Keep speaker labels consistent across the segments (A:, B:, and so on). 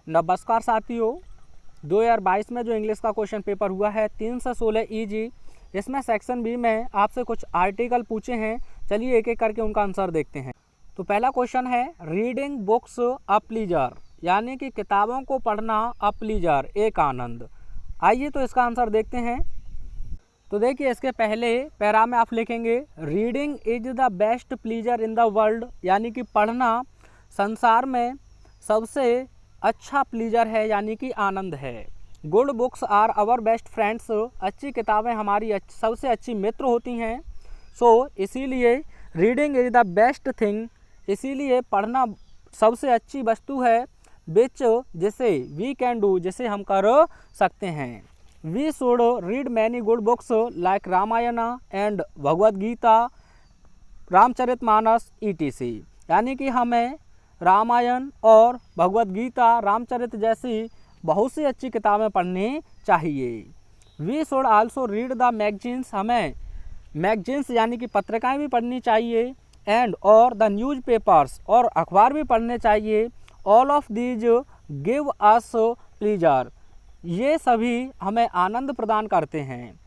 A: नमस्कार साथियों, 2022 में जो इंग्लिश का क्वेश्चन पेपर हुआ है 3 से 16 ईजी, इसमें सेक्शन बी में आपसे कुछ आर्टिकल पूछे हैं। चलिए एक एक करके उनका आंसर देखते हैं। तो पहला क्वेश्चन है रीडिंग बुक्स अ प्लीजर, यानी कि किताबों को पढ़ना अ प्लीजर एक आनंद। आइए तो इसका आंसर देखते हैं। तो देखिए इसके पहले पैरा में आप लिखेंगे reading is the best pleaser in the world, यानी कि पढ़ना संसार में सबसे अच्छा प्लीजर है, यानी कि आनंद है। Good books are our best friends, अच्छी किताबें हमारी सबसे अच्छी मित्र होती हैं। सो इसीलिए reading is the best thing, इसीलिए पढ़ना सबसे अच्छी वस्तु है। विच जिसे वी कैन डू, जिसे हम कर सकते हैं। We should read many good books like Ramayana and Bhagavad Gita, Ramcharitmanas ETC, यानी कि हमें रामायण और भगवद गीता, रामचरित जैसी बहुत सी अच्छी किताबें पढ़नी चाहिए। We should also read the magazines, हमें मैगजीन्स यानी कि पत्रिकाएं भी पढ़नी चाहिए। एंड और द न्यूज़पेपर्स, और अखबार भी पढ़ने चाहिए। All of these give us pleaser, ये सभी हमें आनंद प्रदान करते हैं।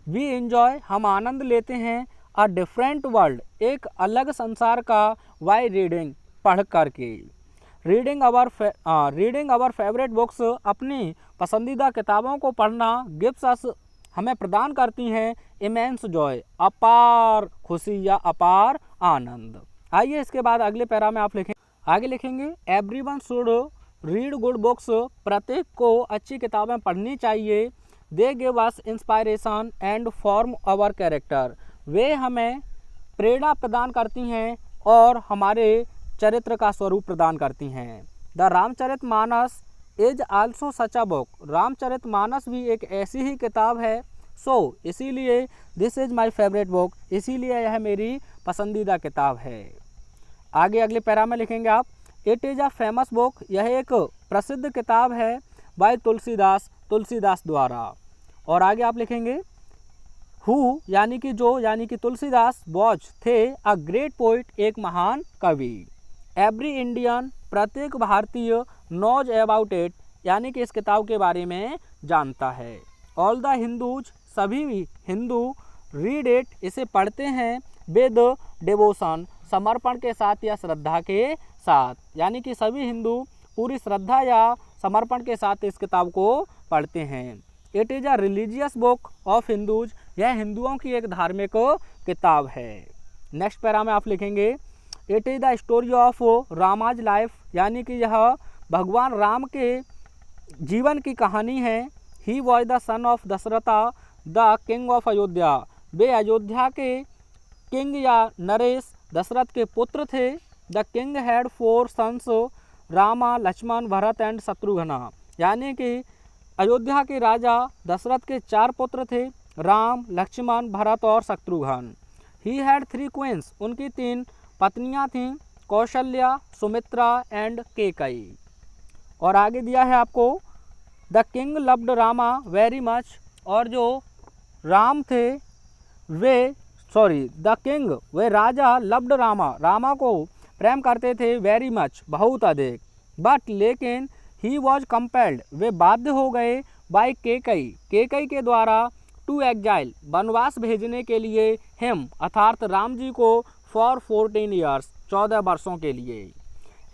A: वी एंजॉय, हम आनंद लेते हैं। अ डिफरेंट वर्ल्ड, एक अलग संसार का। वाई रीडिंग, पढ़ करके। रीडिंग अवर फेवरेट बुक्स, अपनी पसंदीदा किताबों को पढ़ना। गिव्स अस, हमें प्रदान करती हैं। इमेंस जॉय, अपार खुशी या अपार आनंद। आइए इसके बाद अगले पैरा में आप आगे लिखेंगे everyone should read good books, प्रत्येक को अच्छी किताबें पढ़नी चाहिए। They give us inspiration and form our character, वे हमें प्रेरणा प्रदान करती हैं और हमारे चरित्र का स्वरूप प्रदान करती हैं। The Ramcharitmanas is also such a book, Ramcharitmanas भी एक ऐसी ही किताब है। सो इसीलिए this is my favourite book, इसीलिए यह मेरी पसंदीदा किताब है। आगे अगले पैरा में लिखेंगे आप it is a famous book, यह एक प्रसिद्ध किताब है। बाय तुलसीदास, तुलसीदास द्वारा। और आगे आप लिखेंगे हु, यानी कि जो, यानी कि तुलसीदास वॉज, थे अ ग्रेट पोइट, एक महान कवि। एवरी इंडियन, प्रत्येक भारतीय। नोज अबाउट इट, यानी कि इस किताब के बारे में जानता है। ऑल द हिंदूज, सभी हिंदू। रीड इट, इसे पढ़ते हैं। विद डिवोशन, समर्पण के साथ या श्रद्धा के साथ, यानी कि सभी हिंदू पूरी श्रद्धा या समर्पण के साथ इस किताब को पढ़ते हैं। It is a religious book of Hindus, यह हिंदुओं की एक धार्मिक किताब है। नेक्स्ट पैरा में आप लिखेंगे it is the story of Rama's life, यानी कि यह भगवान राम के जीवन की कहानी है। He was the son of Dasharatha the king of Ayodhya, वे अयोध्या के किंग या नरेश दशरथ के पुत्र थे। The king had 4 sons, Rama, Lakshman, Bharat and Shatrughan, यानी कि अयोध्या के राजा दशरथ के 4 पुत्र थे, राम, लक्ष्मण, भरत और शत्रुघ्न। ही हैड 3 क्वींस, उनकी 3 पत्नियां थीं, कौशल्या, सुमित्रा एंड केकई। और आगे दिया है आपको the king loved Rama very much, और जो राम थे the king, way Raja loved Rama, Rama को प्रेम करते थे। वेरी मच, बहुत अधिक। बट लेकिन ही वॉज कंपेल्ड, वे बाध्य हो गए। बाय केकई, केकई के द्वारा। टू एग्जाइल, वनवास भेजने के लिए। हिम, अर्थात राम जी को। फॉर 14 ईयर्स, 14 वर्षों के लिए।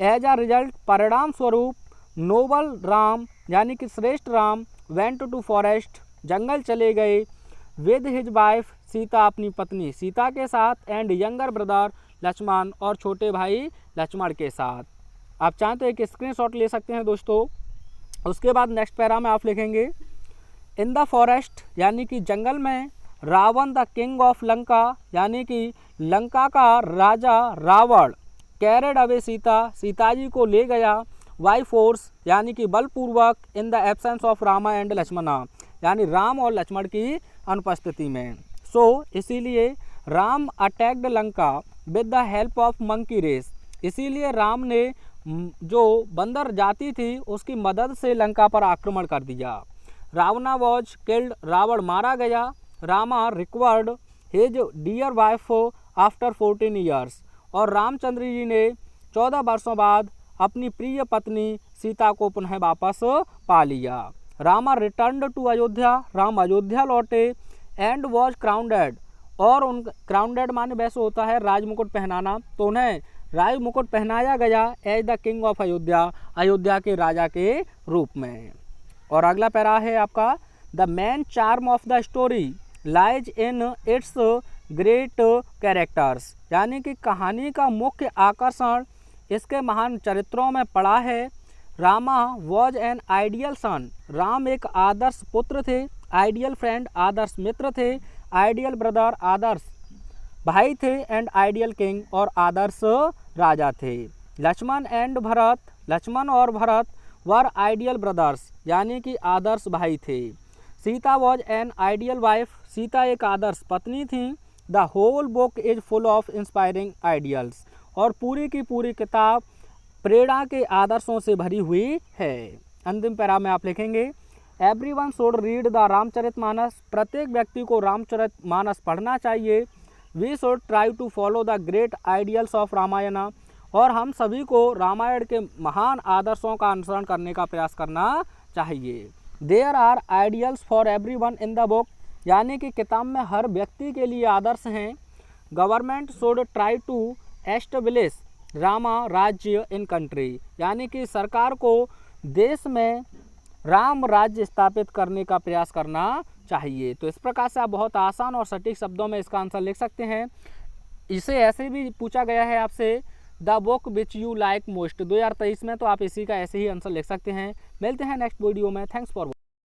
A: एज अ रिजल्ट, परिणाम स्वरूप। नोबल राम, यानी कि श्रेष्ठ राम। वेंट टू फॉरेस्ट, जंगल चले गए। विद हिज वाइफ, सीता, अपनी पत्नी सीता के साथ। एंड यंगर ब्रदर लक्ष्मण, और छोटे भाई लक्ष्मण के साथ। आप चाहें तो एक स्क्रीनशॉट ले सकते हैं दोस्तों। उसके बाद नेक्स्ट पैरा में आप लिखेंगे इन द फॉरेस्ट, यानी कि जंगल में। Ravan the king of Lanka, यानी कि लंका का राजा रावण। कैरेड अवे सीता, सीता जी को ले गया। वाई फोर्स, यानी कि बलपूर्वक। In the absence of Rama and Lakshmana, यानी राम और लक्ष्मण की अनुपस्थिति में। सो इसीलिए Ram attacked Lanka with the help of monkey race, इसीलिए राम ने जो बंदर जाति थी उसकी मदद से लंका पर आक्रमण कर दिया। रावणा वॉज किल्ड, रावण मारा गया। Rama recovered his dear wife after 14 years, और रामचंद्र जी ने 14 वर्षों बाद अपनी प्रिय पत्नी सीता को पुनः वापस पा लिया। रामा रिटर्न्ड टू अयोध्या, राम अयोध्या लौटे एंड वॉज क्राउंडेड, और उन क्राउंडेड माने वैसे होता है राजमुकुट पहनाना, तो उन्हें राजमुकुट पहनाया गया as the king of Ayodhya, Ayodhya के राजा के रूप में। और अगला पैरा है आपका, the main charm of the story lies in its great characters, यानी कि कहानी का मुख्य आकर्षण इसके महान चरित्रों में पड़ा है। रामा वॉज एन आइडियल सन, राम एक आदर्श पुत्र थे, आइडियल फ्रेंड आदर्श मित्र थे, आइडियल ब्रदर आदर्श भाई थे, एंड आइडियल किंग और आदर्श राजा थे। लक्ष्मण एंड भरत, लक्ष्मण और भरत वर आइडियल ब्रदर्स, यानी कि आदर्श भाई थे। Sita was an ideal wife, Sita एक आदर्श पत्नी थी। The whole book is full of inspiring ideals, और पूरी की पूरी किताब प्रेरणा के आदर्शों से भरी हुई है। अंतिम पैरा में आप लिखेंगे, everyone should read the Ramcharitmanas, प्रत्येक व्यक्ति को रामचरितमानस पढ़ना चाहिए। We should try to follow the great ideals of Ramayana, और हम सभी को रामायण के महान आदर्शों का अनुसरण करने का प्रयास करना चाहिए। There are ideals for everyone in the book, यानी कि किताब में हर व्यक्ति के लिए आदर्श हैं। Government should try to establish Rama Rajya in country, यानी कि सरकार को देश में राम राज्य स्थापित करने का प्रयास करना चाहिए। तो इस प्रकार से आप बहुत आसान और सटीक शब्दों में इसका आंसर लिख सकते हैं। इसे ऐसे भी पूछा गया है आपसे, the book which you like most 2023 में, तो आप इसी का ऐसे ही आंसर लिख सकते हैं। मिलते हैं नेक्स्ट वीडियो में। Thanks for